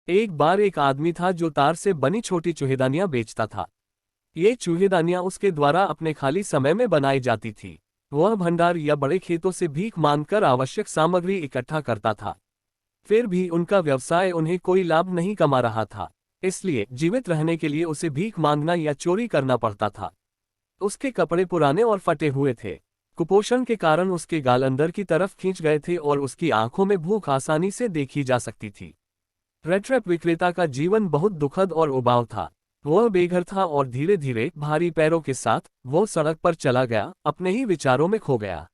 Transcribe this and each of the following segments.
एक बार एक आदमी था जो तार से बनी छोटी चूहेदानियां बेचता था। ये चूहेदानियां उसके द्वारा अपने खाली समय में बनाई जाती थी। वह भंडार या बड़े खेतों से भीख मांगकर आवश्यक सामग्री इकट्ठा करता था। फिर भी उनका व्यवसाय उन्हें कोई लाभ नहीं कमा रहा था, इसलिए जीवित रहने के लिए उसे भीख मांगना या चोरी करना पड़ता था। उसके कपड़े पुराने और फटे हुए थे। कुपोषण के कारण उसके गाल अंदर की तरफ खींच गए थे और उसकी आंखों में भूख आसानी से देखी जा सकती थी। रेट्रैप विक्रेता का जीवन बहुत दुखद और उबाऊ था। वह बेघर था और धीरे धीरे भारी पैरों के साथ वो सड़क पर चला गया, अपने ही विचारों में खो गया।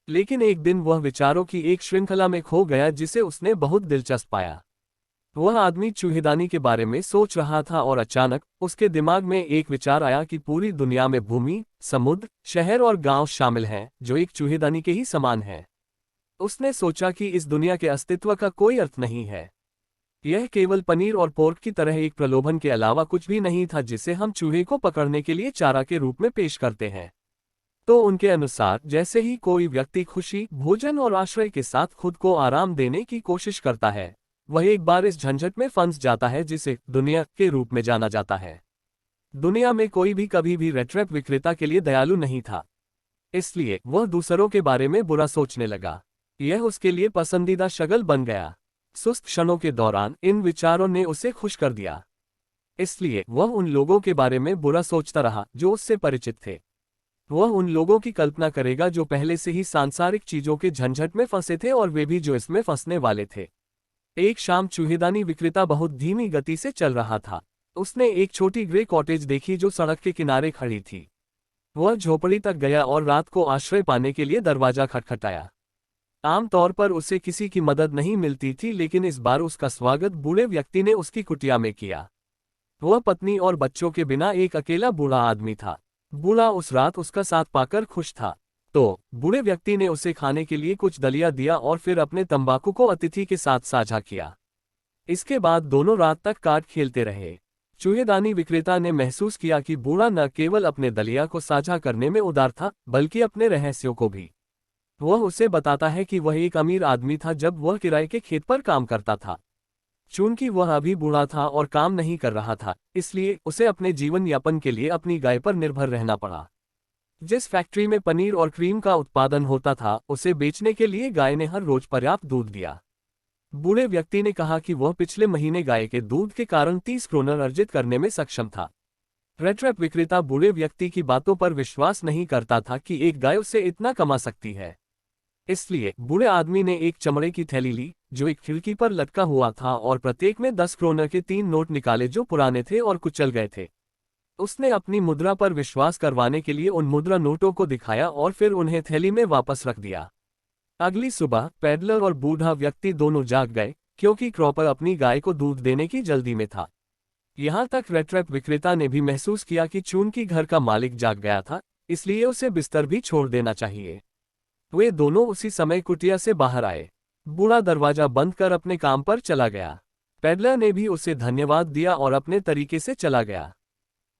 लेकिन एक दिन वह विचारों की एक श्रृंखला में खो गया जिसे उसने बहुत दिलचस्प पाया। वह आदमी चूहेदानी के बारे में सोच रहा था और अचानक उसके दिमाग में एक विचार आया कि पूरी दुनिया में भूमि, समुद्र, शहर और गांव शामिल हैं जो एक चूहेदानी के ही समान है। उसने सोचा कि इस दुनिया के अस्तित्व का कोई अर्थ नहीं है। यह केवल पनीर और पोर्क की तरह एक प्रलोभन के अलावा कुछ भी नहीं था जिसे हम चूहे को पकड़ने के लिए चारा के रूप में पेश करते हैं। तो उनके अनुसार जैसे ही कोई व्यक्ति खुशी, भोजन और आश्रय के साथ खुद को आराम देने की कोशिश करता है, वह एक बार इस झंझट में फंस जाता है जिसे दुनिया के रूप में जाना जाता है। दुनिया में कोई भी कभी भी रेट्रैप विक्रेता के लिए दयालु नहीं था, इसलिए वह दूसरों के बारे में बुरा सोचने लगा। यह उसके लिए पसंदीदा शगल बन गया। सुस्त क्षणों के दौरान इन विचारों ने उसे खुश कर दिया, इसलिए वह उन लोगों के बारे में बुरा सोचता रहा जो उससे परिचित थे। वह उन लोगों की कल्पना करेगा जो पहले से ही सांसारिक चीजों के झंझट में फंसे थे और वे भी जो इसमें फंसने वाले थे। एक शाम चूहेदानी विक्रेता बहुत धीमी गति से चल रहा था। उसने एक छोटी ग्रे कॉटेज देखी जो सड़क के किनारे खड़ी थी। वह झोपड़ी तक गया और रात को आश्रय पाने के लिए दरवाजा खटखटाया। आमतौर पर उसे किसी की मदद नहीं मिलती थी, लेकिन इस बार उसका स्वागत बूढ़े व्यक्ति ने उसकी कुटिया में किया। वह पत्नी और बच्चों के बिना एक अकेला बूढ़ा आदमी था। बूढ़ा उस रात उसका साथ पाकर खुश था, तो बूढ़े व्यक्ति ने उसे खाने के लिए कुछ दलिया दिया और फिर अपने तंबाकू को अतिथि के साथ साझा किया। इसके बाद दोनों रात तक कार्ड खेलते रहे। चूहेदानी विक्रेता ने महसूस किया कि बूढ़ा न केवल अपने दलिया को साझा करने में उदार था, बल्कि अपने रहस्यों को भी। वह उसे बताता है कि वह एक अमीर आदमी था जब वह किराए के खेत पर काम करता था। चूंकि वह अभी बूढ़ा था और काम नहीं कर रहा था, इसलिए उसे अपने जीवन यापन के लिए अपनी गाय पर निर्भर रहना पड़ा। जिस फैक्ट्री में पनीर और क्रीम का उत्पादन होता था, उसे बेचने के लिए गाय ने हर रोज पर्याप्त दूध दिया। बूढ़े व्यक्ति ने कहा कि वह पिछले महीने गाय के दूध के कारण 30 क्रोनर अर्जित करने में सक्षम था। रेट्रैप विक्रेता बूढ़े व्यक्ति की बातों पर विश्वास नहीं करता था कि एक गाय उससे इतना कमा सकती है। इसलिए बूढ़े आदमी ने एक चमड़े की थैली ली जो एक खिड़की पर लटका हुआ था और प्रत्येक में 10 क्रोनर के 3 नोट निकाले जो पुराने थे और कुचल गए थे। उसने अपनी मुद्रा पर विश्वास करवाने के लिए उन मुद्रा नोटों को दिखाया और फिर उन्हें थैली में वापस रख दिया। अगली सुबह पैडलर और बूढ़ा व्यक्ति दोनों जाग गए, क्योंकि क्रॉपर अपनी गाय को दूध देने की जल्दी में था। यहाँ तक रेट्रैप विक्रेता ने भी महसूस किया कि चूंकि घर का मालिक जाग गया था, इसलिए उसे बिस्तर भी छोड़ देना चाहिए। वे दोनों उसी समय कुटिया से बाहर आए। बूढ़ा दरवाजा बंद कर अपने काम पर चला गया। पैडलर ने भी उसे धन्यवाद दिया और अपने तरीके से चला गया।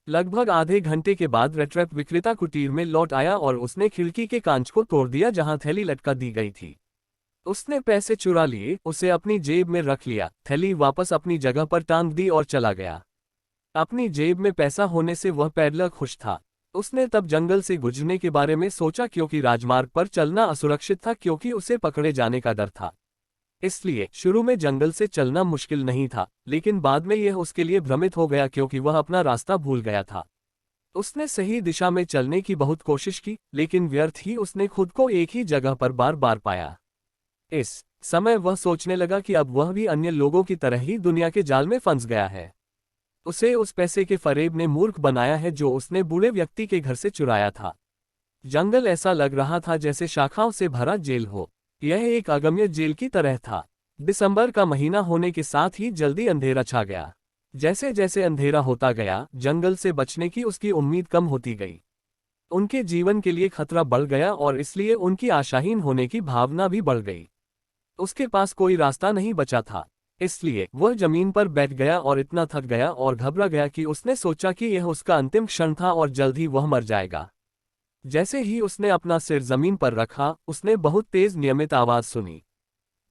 लगभग आधे घंटे के बाद रेट्रैप विक्रेता कुटीर में लौट आया और उसने खिड़की के कांच को तोड़ दिया जहां थैली लटका दी गई थी। उसने पैसे चुरा लिए, उसे अपनी जेब में रख लिया, थैली वापस अपनी जगह पर टांग दी और चला गया। अपनी जेब में पैसा होने से वह पैडलर खुश था। उसने तब जंगल से गुजरने के बारे में सोचा, क्योंकि राजमार्ग पर चलना असुरक्षित था क्योंकि उसे पकड़े जाने का डर था। इसलिए शुरू में जंगल से चलना मुश्किल नहीं था, लेकिन बाद में यह उसके लिए भ्रमित हो गया क्योंकि वह अपना रास्ता भूल गया था। उसने सही दिशा में चलने की बहुत कोशिश की, लेकिन व्यर्थ ही उसने खुद को एक ही जगह पर बार बार पाया। इस समय वह सोचने लगा कि अब वह भी अन्य लोगों की तरह ही दुनिया के जाल में फंस गया है। उसे उस पैसे के फरेब ने मूर्ख बनाया है जो उसने बूढ़े व्यक्ति के घर से चुराया था। जंगल ऐसा लग रहा था जैसे शाखाओं से भरा जेल हो। यह एक अगम्य जेल की तरह था। दिसंबर का महीना होने के साथ ही जल्दी अंधेरा छा गया। जैसे जैसे अंधेरा होता गया, जंगल से बचने की उसकी उम्मीद कम होती गई। उनके जीवन के लिए खतरा बढ़ गया और इसलिए उनकी आशाहीन होने की भावना भी बढ़ गई। उसके पास कोई रास्ता नहीं बचा था, इसलिए वह जमीन पर बैठ गया और इतना थक गया और घबरा गया कि उसने सोचा कि यह उसका अंतिम क्षण था और जल्द ही वह मर जाएगा। जैसे ही उसने अपना सिर जमीन पर रखा, उसने बहुत तेज नियमित आवाज सुनी।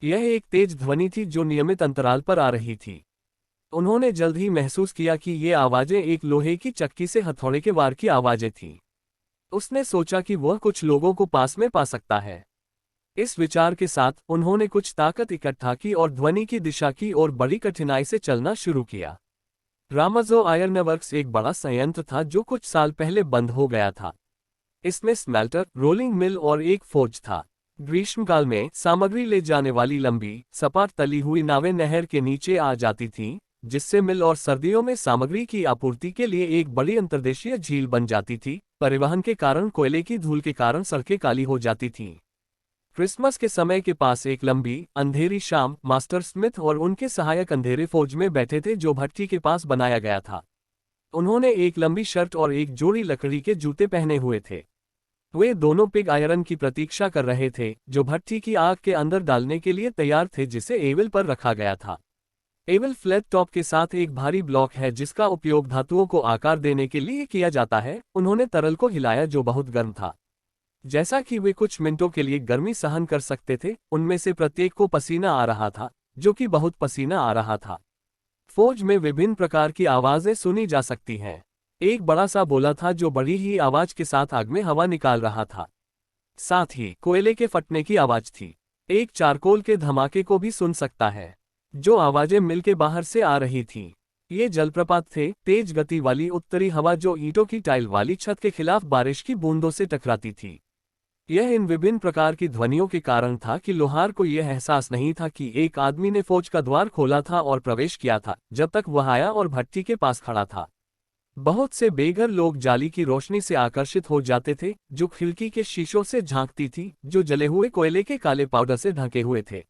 यह एक तेज ध्वनि थी जो नियमित अंतराल पर आ रही थी। उन्होंने जल्द ही महसूस किया कि ये आवाजें एक लोहे की चक्की से हथौड़े के वार की आवाजें थीं। उसने सोचा कि वह कुछ लोगों को पास में पा सकता है। इस विचार के साथ उन्होंने कुछ ताकत इकट्ठा की और ध्वनि की दिशा की ओर बड़ी कठिनाई से चलना शुरू किया। रामाजो आयरन वर्क्स एक बड़ा संयंत्र था जो कुछ साल पहले बंद हो गया था। इसमें स्मेल्टर, रोलिंग मिल और एक फोर्ज था। ग्रीष्मकाल में सामग्री ले जाने वाली लंबी, सपाट तली हुई नावें नहर के नीचे आ जाती थीं, जिससे मिल और सर्दियों में सामग्री की आपूर्ति के लिए एक बड़ी अंतर्देशीय झील बन जाती थी। परिवहन के कारण कोयले की धूल के कारण सड़कें काली हो जाती थीं। क्रिसमस के समय के पास एक लंबी, अंधेरी शाम, मास्टर स्मिथ और उनके सहायक अंधेरे फौज में बैठे थे जो भट्टी के पास बनाया गया था। उन्होंने एक लंबी शर्ट और एक जोड़ी लकड़ी के जूते पहने हुए थे। वे दोनों पिग आयरन की प्रतीक्षा कर रहे थे, जो भट्टी की आग के अंदर डालने के लिए तैयार थे जिसे एविल पर रखा गया था। एविल फ्लैट टॉप के साथ एक भारी ब्लॉक है जिसका उपयोग धातुओं को आकार देने के लिए किया जाता है। उन्होंने तरल को हिलाया जो बहुत गर्म था। जैसा कि वे कुछ मिनटों के लिए गर्मी सहन कर सकते थे, उनमें से प्रत्येक को पसीना आ रहा था, जो कि बहुत पसीना आ रहा था। फौज में विभिन्न प्रकार की आवाजें सुनी जा सकती हैं। एक बड़ा सा बोला था जो बड़ी ही आवाज के साथ आग में हवा निकाल रहा था। साथ ही कोयले के फटने की आवाज थी। एक चारकोल के धमाके को भी सुन सकता है, जो आवाजें मिल के बाहर से आ रही थीं। ये जलप्रपात थे, तेज गति वाली उत्तरी हवा जो ईंटों की टाइल वाली छत के खिलाफ बारिश की बूंदों से टकराती थी। यह इन विभिन्न प्रकार की ध्वनियों के कारण था कि लोहार को यह एहसास नहीं था कि एक आदमी ने फौज का द्वार खोला था और प्रवेश किया था, जब तक वह आया और भट्टी के पास खड़ा था। बहुत से बेघर लोग जाली की रोशनी से आकर्षित हो जाते थे, जो खिड़की के शीशों से झांकती थी, जो जले हुए कोयले के काले पाउडर से ढके हुए थे।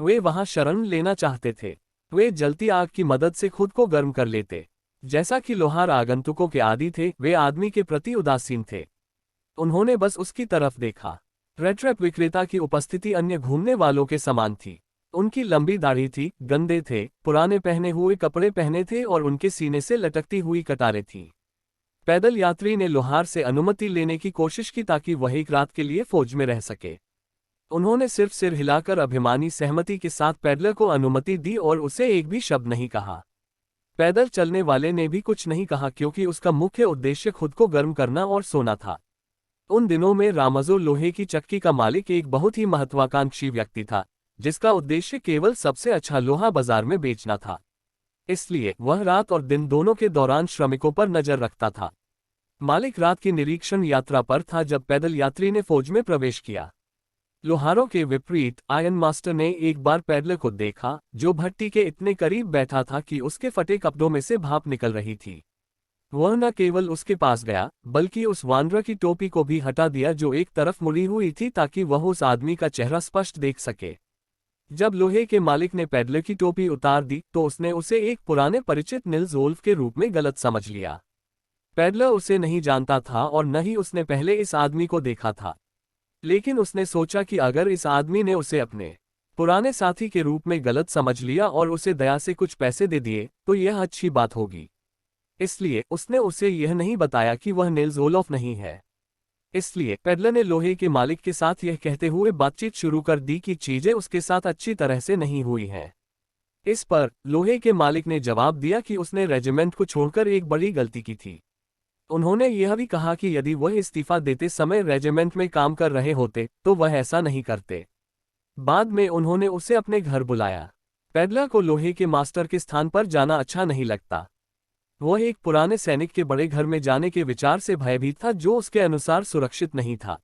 वे वहां शरण लेना चाहते थे। वे जलती आग की मदद से खुद को गर्म कर लेते। जैसा कि लोहार आगंतुकों के आदी थे, वे आदमी के प्रति उदासीन थे। उन्होंने बस उसकी तरफ देखा। रेट्रैप विक्रेता की उपस्थिति अन्य घूमने वालों के समान थी। उनकी लंबी दाढ़ी थी, गंदे थे, पुराने पहने हुए कपड़े पहने थे और उनके सीने से लटकती हुई कतारें थीं। पैदल यात्री ने लोहार से अनुमति लेने की कोशिश की ताकि वह एक रात के लिए फौज में रह सके। उन्होंने सिर्फ सिर हिलाकर अभिमानी सहमति के साथ पैडलर को अनुमति दी और उसे एक भी शब्द नहीं कहा। पैदल चलने वाले ने भी कुछ नहीं कहा क्योंकि उसका मुख्य उद्देश्य खुद को गर्म करना और सोना था। उन दिनों में रामाजो लोहे की चक्की का मालिक एक बहुत ही महत्वाकांक्षी व्यक्ति था, जिसका उद्देश्य केवल सबसे अच्छा लोहा बाजार में बेचना था। इसलिए वह रात और दिन दोनों के दौरान श्रमिकों पर नजर रखता था। मालिक रात की निरीक्षण यात्रा पर था जब पैदल यात्री ने फौज में प्रवेश किया। लोहारों के विपरीत आयरन मास्टर ने एक बार पैडलर को देखा, जो भट्टी के इतने करीब बैठा था कि उसके फटे कपड़ों में से भाप निकल रही थी। वह न केवल उसके पास गया, बल्कि उस वानर की टोपी को भी हटा दिया जो एक तरफ मुड़ी हुई थी ताकि वह उस आदमी का चेहरा स्पष्ट देख सके। जब लोहे के मालिक ने पैडलर की टोपी उतार दी तो उसने उसे एक पुराने परिचित निल्स वोल्फ के रूप में गलत समझ लिया। पैडलर उसे नहीं जानता था और न ही उसने पहले इस आदमी को देखा था, लेकिन उसने सोचा कि अगर इस आदमी ने उसे अपने पुराने साथी के रूप में गलत समझ लिया और उसे दया से कुछ पैसे दे दिए तो यह अच्छी बात होगी। इसलिए उसने उसे यह नहीं बताया कि वह निल्स वोल्फ नहीं है। इसलिए पैडलर ने लोहे के मालिक के साथ यह कहते हुए बातचीत शुरू कर दी कि चीजें उसके साथ अच्छी तरह से नहीं हुई हैं। इस पर लोहे के मालिक ने जवाब दिया कि उसने रेजिमेंट को छोड़कर एक बड़ी गलती की थी। उन्होंने यह भी कहा कि यदि वह इस्तीफा देते समय रेजिमेंट में काम कर रहे होते तो वह ऐसा नहीं करते। बाद में उन्होंने उसे अपने घर बुलाया। पैडलर को लोहे के मास्टर के स्थान पर जाना अच्छा नहीं लगता। वह एक पुराने सैनिक के बड़े घर में जाने के विचार से भयभीत था जो उसके अनुसार सुरक्षित नहीं था।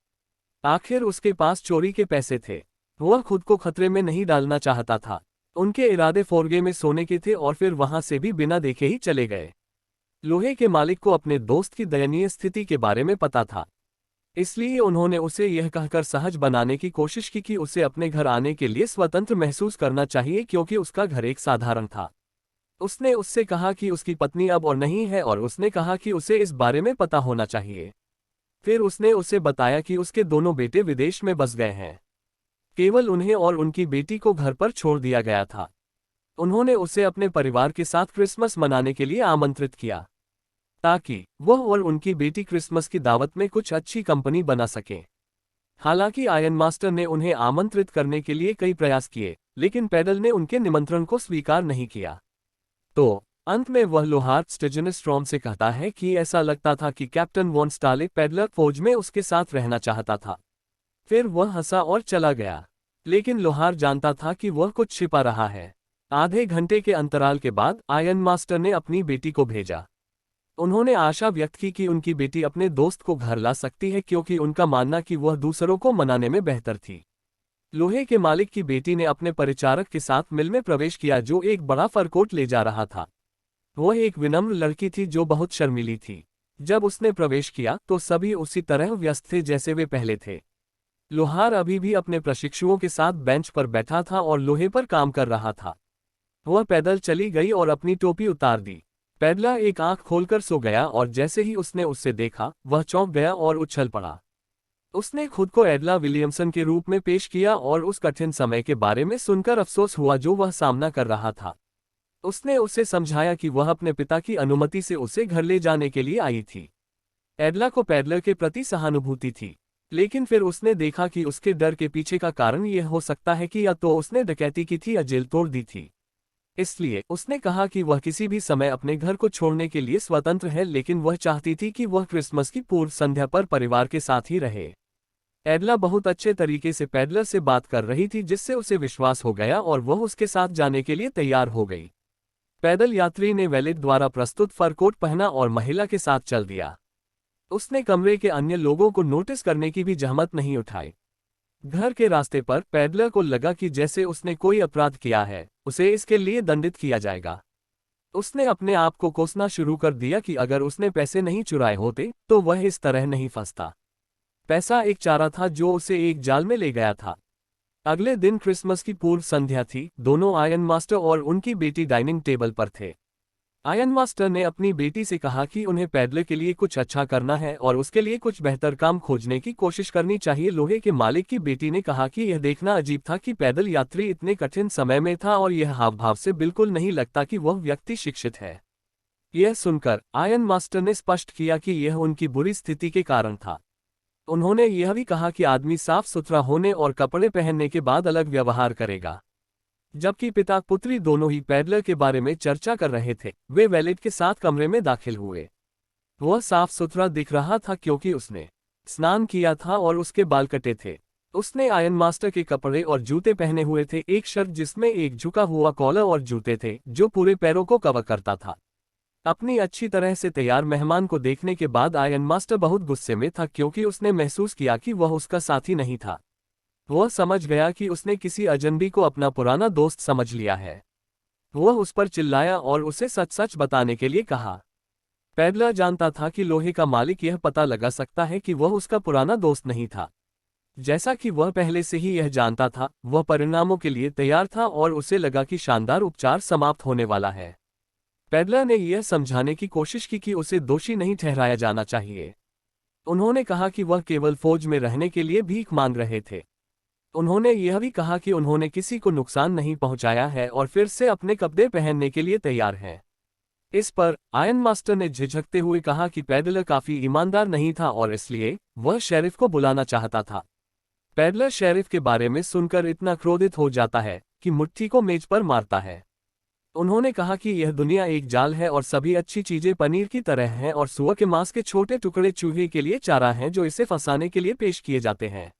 आखिर उसके पास चोरी के पैसे थे। वह खुद को खतरे में नहीं डालना चाहता था। उनके इरादे फोरगे में सोने के थे और फिर वहां से भी बिना देखे ही चले गए। लोहे के मालिक को अपने दोस्त की दयनीय स्थिति के बारे में पता था, इसलिए उन्होंने उसे यह कहकर सहज बनाने की कोशिश की कि उसे अपने घर आने के लिए स्वतंत्र महसूस करना चाहिए क्योंकि उसका घर एक साधारण था। उसने उससे कहा कि उसकी पत्नी अब और नहीं है और उसने कहा कि उसे इस बारे में पता होना चाहिए। फिर उसने उसे बताया कि उसके दोनों बेटे विदेश में बस गए हैं। केवल उन्हें और उनकी बेटी को घर पर छोड़ दिया गया था। उन्होंने उसे अपने परिवार के साथ क्रिसमस मनाने के लिए आमंत्रित किया ताकि वह और उनकी बेटी क्रिसमस की दावत में कुछ अच्छी कंपनी बना सके। हालांकि आयरन मास्टर ने उन्हें आमंत्रित करने के लिए कई प्रयास किए, लेकिन पैडल ने उनके निमंत्रण को स्वीकार नहीं किया। तो अंत में वह लोहार स्टीजन स्ट्रॉम से कहता है कि ऐसा लगता था कि कैप्टन वॉन स्टाले पैडलर फौज में उसके साथ रहना चाहता था। फिर वह हंसा और चला गया। लेकिन लोहार जानता था कि वह कुछ छिपा रहा है। आधे घंटे के अंतराल के बाद आयरन मास्टर ने अपनी बेटी को भेजा। उन्होंने आशा व्यक्त की कि उनकी बेटी अपने दोस्त को घर ला सकती है, क्योंकि उनका मानना कि वह दूसरों को मनाने में बेहतर थी। लोहे के मालिक की बेटी ने अपने परिचारक के साथ मिल में प्रवेश किया, जो एक बड़ा फरकोट ले जा रहा था। वह एक विनम्र लड़की थी जो बहुत शर्मीली थी। जब उसने प्रवेश किया तो सभी उसी तरह व्यस्त थे जैसे वे पहले थे। लोहार अभी भी अपने प्रशिक्षुओं के साथ बेंच पर बैठा था और लोहे पर काम कर रहा था। वह पैदल चली गई और अपनी टोपी उतार दी। पैडला एक आंख खोलकर सो गया और जैसे ही उसने उससे देखा वह चौंक गया और उछल पड़ा। उसने खुद को एडला विलियमसन के रूप में पेश किया और उस कठिन समय के बारे में सुनकर अफसोस हुआ जो वह सामना कर रहा था। उसने उसे समझाया कि वह अपने पिता की अनुमति से उसे घर ले जाने के लिए आई थी। एडला को पैडलर के प्रति सहानुभूति थी, लेकिन फिर उसने देखा कि उसके डर के पीछे का कारण यह हो सकता है कि या तो उसने डकैती की थी या जेल तोड़ दी थी। इसलिए उसने कहा कि वह किसी भी समय अपने घर को छोड़ने के लिए स्वतंत्र है, लेकिन वह चाहती थी कि वह क्रिसमस की पूर्व संध्या पर परिवार के साथ ही रहे। एडला बहुत अच्छे तरीके से पैडलर से बात कर रही थी, जिससे उसे विश्वास हो गया और वह उसके साथ जाने के लिए तैयार हो गई। पैदल यात्री ने वैलेट द्वारा प्रस्तुत फरकोट पहना और महिला के साथ चल दिया। उसने कमरे के अन्य लोगों को नोटिस करने की भी जहमत नहीं उठाई। घर के रास्ते पर पैडलर को लगा कि जैसे उसने कोई अपराध किया है, उसे इसके लिए दंडित किया जाएगा। उसने अपने आप को कोसना शुरू कर दिया कि अगर उसने पैसे नहीं चुराए होते तो वह इस तरह नहीं फंसता। पैसा एक चारा था जो उसे एक जाल में ले गया था। अगले दिन क्रिसमस की पूर्व संध्या थी। दोनों आयरन मास्टर और उनकी बेटी डाइनिंग टेबल पर थे। आयरन मास्टर ने अपनी बेटी से कहा कि उन्हें पैडलर के लिए कुछ अच्छा करना है और उसके लिए कुछ बेहतर काम खोजने की कोशिश करनी चाहिए। लोहे के मालिक की बेटी ने कहा कि यह देखना अजीब था कि पैदल यात्री इतने कठिन समय में था और यह हाव भाव से बिल्कुल नहीं लगता कि वह व्यक्ति शिक्षित है। यह सुनकर आयरन मास्टर ने स्पष्ट किया कि यह उनकी बुरी स्थिति के कारण था। उन्होंने यह भी कहा कि आदमी साफ सुथरा होने और कपड़े पहनने के बाद अलग व्यवहार करेगा। जबकि पिता पुत्री दोनों ही पैडलर के बारे में चर्चा कर रहे थे, वे वैलेट के साथ कमरे में दाखिल हुए। वह साफ सुथरा दिख रहा था क्योंकि उसने स्नान किया था और उसके बाल कटे थे। उसने आयरन मास्टर के कपड़े और जूते पहने हुए थे, एक शर्ट जिसमें एक झुका हुआ कॉलर और जूते थे जो पूरे पैरों को कवर करता था। अपनी अच्छी तरह से तैयार मेहमान को देखने के बाद आयरन मास्टर बहुत गुस्से में था, क्योंकि उसने महसूस किया कि वह उसका साथी नहीं था। वह समझ गया कि उसने किसी अजनबी को अपना पुराना दोस्त समझ लिया है। वह उस पर चिल्लाया और उसे सच सच बताने के लिए कहा। पैडलर जानता था कि लोहे का मालिक यह पता लगा सकता है कि वह उसका पुराना दोस्त नहीं था। जैसा कि वह पहले से ही यह जानता था, वह परिणामों के लिए तैयार था और उसे लगा कि शानदार उपचार समाप्त होने वाला है। पैडलर ने यह समझाने की कोशिश की कि उसे दोषी नहीं ठहराया जाना चाहिए। उन्होंने कहा कि वह केवल फौज में रहने के लिए भीख मांग रहे थे। उन्होंने यह भी कहा कि उन्होंने किसी को नुकसान नहीं पहुंचाया है और फिर से अपने कपड़े पहनने के लिए तैयार हैं। इस पर आयरन मास्टर ने झिझकते हुए कहा कि पैडलर काफी ईमानदार नहीं था और इसलिए वह शेरिफ को बुलाना चाहता था। पैडलर शेरिफ के बारे में सुनकर इतना क्रोधित हो जाता है कि मुट्ठी को मेज पर मारता है। उन्होंने कहा कि यह दुनिया एक जाल है और सभी अच्छी चीजें पनीर की तरह हैं और सुअर के मांस के छोटे टुकड़े चूहे के लिए चारा हैं जो इसे फंसाने के लिए पेश किए जाते हैं।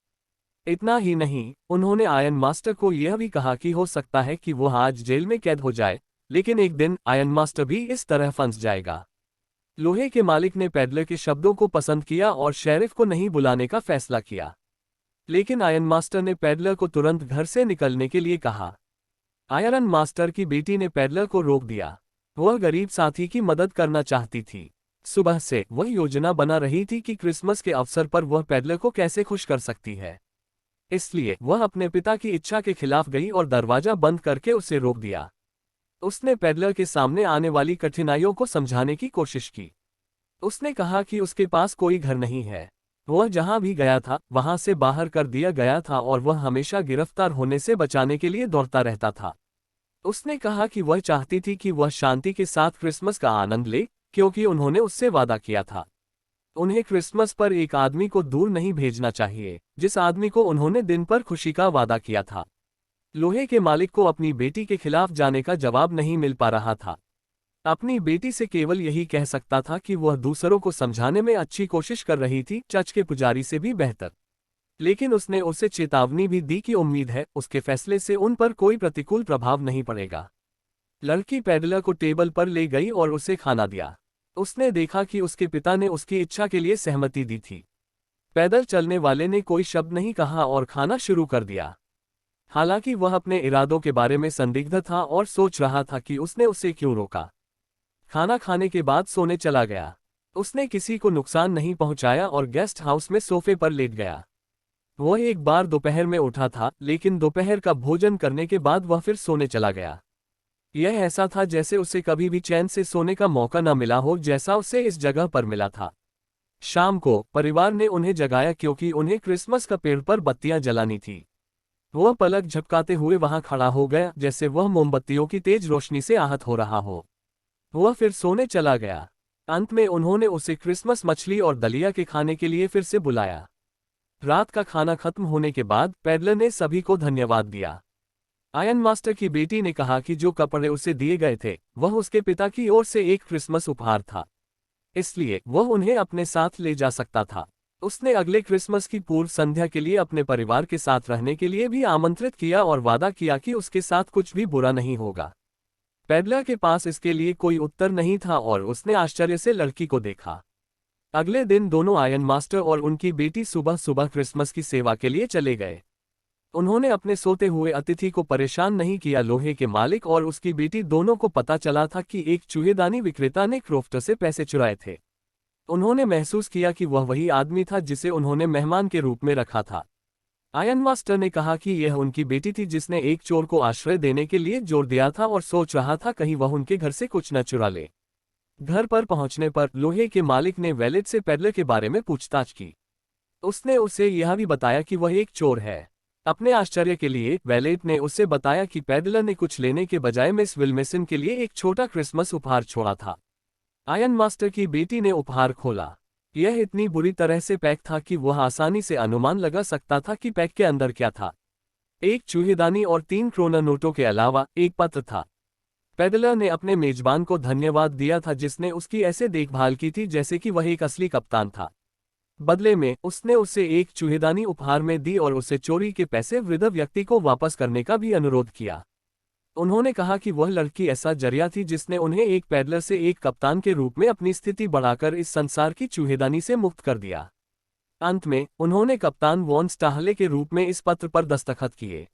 इतना ही नहीं, उन्होंने आयरन मास्टर को यह भी कहा कि हो सकता है कि वह आज जेल में कैद हो जाए, लेकिन एक दिन आयरन मास्टर भी इस तरह फंस जाएगा। लोहे के मालिक ने पैडलर के शब्दों को पसंद किया और शेरिफ को नहीं बुलाने का फैसला किया। लेकिन आयरन मास्टर ने पैडलर को तुरंत घर से निकलने के लिए कहा। आयरन मास्टर की बेटी ने पैडलर को रोक दिया। वह गरीब साथी की मदद करना चाहती थी। सुबह से वह योजना बना रही थी कि क्रिसमस के अवसर पर वह पैडलर को कैसे खुश कर सकती है। इसलिए वह अपने पिता की इच्छा के खिलाफ गई और दरवाजा बंद करके उसे रोक दिया। उसने पैडलर के सामने आने वाली कठिनाइयों को समझाने की कोशिश की। उसने कहा कि उसके पास कोई घर नहीं है। वह जहां भी गया था वहां से बाहर कर दिया गया था और वह हमेशा गिरफ्तार होने से बचाने के लिए दौड़ता रहता था। उसने कहा कि वह चाहती थी कि वह शांति के साथ क्रिसमस का आनंद ले, क्योंकि उन्होंने उससे वादा किया था। उन्हें क्रिसमस पर एक आदमी को दूर नहीं भेजना चाहिए, जिस आदमी को उन्होंने दिन पर खुशी का वादा किया था। लोहे के मालिक को अपनी बेटी के खिलाफ जाने का जवाब नहीं मिल पा रहा था। अपनी बेटी से केवल यही कह सकता था कि वह दूसरों को समझाने में अच्छी कोशिश कर रही थी, चर्च के पुजारी से भी बेहतर। लेकिन उसने उसे चेतावनी भी दी कि उम्मीद है उसके फैसले से उन पर कोई प्रतिकूल प्रभाव नहीं पड़ेगा। लड़की पैडलर को टेबल पर ले गई और उसे खाना दिया। उसने देखा कि उसके पिता ने उसकी इच्छा के लिए सहमति दी थी। पैदल चलने वाले ने कोई शब्द नहीं कहा और खाना शुरू कर दिया। हालांकि वह अपने इरादों के बारे में संदिग्ध था और सोच रहा था कि उसने उसे क्यों रोका। खाना खाने के बाद सोने चला गया। उसने किसी को नुकसान नहीं पहुंचाया और गेस्ट हाउस में सोफे पर लेट गया। वह एक बार दोपहर में उठा था, लेकिन दोपहर का भोजन करने के बाद वह फिर सोने चला गया। यह ऐसा था जैसे उसे कभी भी चैन से सोने का मौका न मिला हो, जैसा उसे इस जगह पर मिला था। शाम को परिवार ने उन्हें जगाया क्योंकि उन्हें क्रिसमस का पेड़ पर बत्तियां जलानी थी। वह पलक झपकाते हुए वहां खड़ा हो गया, जैसे वह मोमबत्तियों की तेज रोशनी से आहत हो रहा हो। वह फिर सोने चला गया। अंत में उन्होंने उसे क्रिसमस मछली और दलिया के खाने के लिए फिर से बुलाया। रात का खाना खत्म होने के बाद पैडलर ने सभी को धन्यवाद दिया। आयन मास्टर की बेटी ने कहा कि जो कपड़े उसे दिए गए थे वह उसके पिता की ओर से एक क्रिसमस उपहार था, इसलिए वह उन्हें अपने साथ ले जा सकता था। उसने अगले क्रिसमस की पूर्व संध्या के लिए अपने परिवार के साथ रहने के लिए भी आमंत्रित किया और वादा किया कि उसके साथ कुछ भी बुरा नहीं होगा। पैडलर के पास इसके लिए कोई उत्तर नहीं था और उसने आश्चर्य से लड़की को देखा। अगले दिन दोनों आयन मास्टर और उनकी बेटी सुबह सुबह क्रिसमस की सेवा के लिए चले गए। उन्होंने अपने सोते हुए अतिथि को परेशान नहीं किया। लोहे के मालिक और उसकी बेटी दोनों को पता चला था कि एक चूहेदानी विक्रेता ने क्रोफ्टर से पैसे चुराए थे। उन्होंने महसूस किया कि वह वही आदमी था जिसे उन्होंने मेहमान के रूप में रखा था। आयन मास्टर ने कहा कि यह उनकी बेटी थी जिसने एक चोर को आश्रय देने के लिए जोर दिया था और सोच रहा था कहीं वह उनके घर से कुछ न चुरा ले। घर पर पहुंचने पर लोहे के मालिक ने वैलेट से पैडलर के बारे में पूछताछ की। उसने उसे यह भी बताया कि वह एक चोर है। अपने आश्चर्य के लिए वैलेट ने उसे बताया कि पैडलर ने कुछ लेने के बजाय मिस विल्मेसन के लिए एक छोटा क्रिसमस उपहार छोड़ा था। आयन मास्टर की बेटी ने उपहार खोला। यह इतनी बुरी तरह से पैक था कि वह आसानी से अनुमान लगा सकता था कि पैक के अंदर क्या था। एक चूहेदानी और 3 क्रोना नोटों के अलावा एक पत्र था। पैडलर ने अपने मेजबान को धन्यवाद दिया था जिसने उसकी ऐसे देखभाल की थी जैसे कि वह एक असली कप्तान था। बदले में उसने उसे एक चूहेदानी उपहार में दी और उसे चोरी के पैसे वृद्ध व्यक्ति को वापस करने का भी अनुरोध किया। उन्होंने कहा कि वह लड़की ऐसा जरिया थी जिसने उन्हें एक पैडलर से एक कप्तान के रूप में अपनी स्थिति बढ़ाकर इस संसार की चूहेदानी से मुक्त कर दिया। अंत में उन्होंने कप्तान वॉन स्टाहले के रूप में इस पत्र पर दस्तखत किए।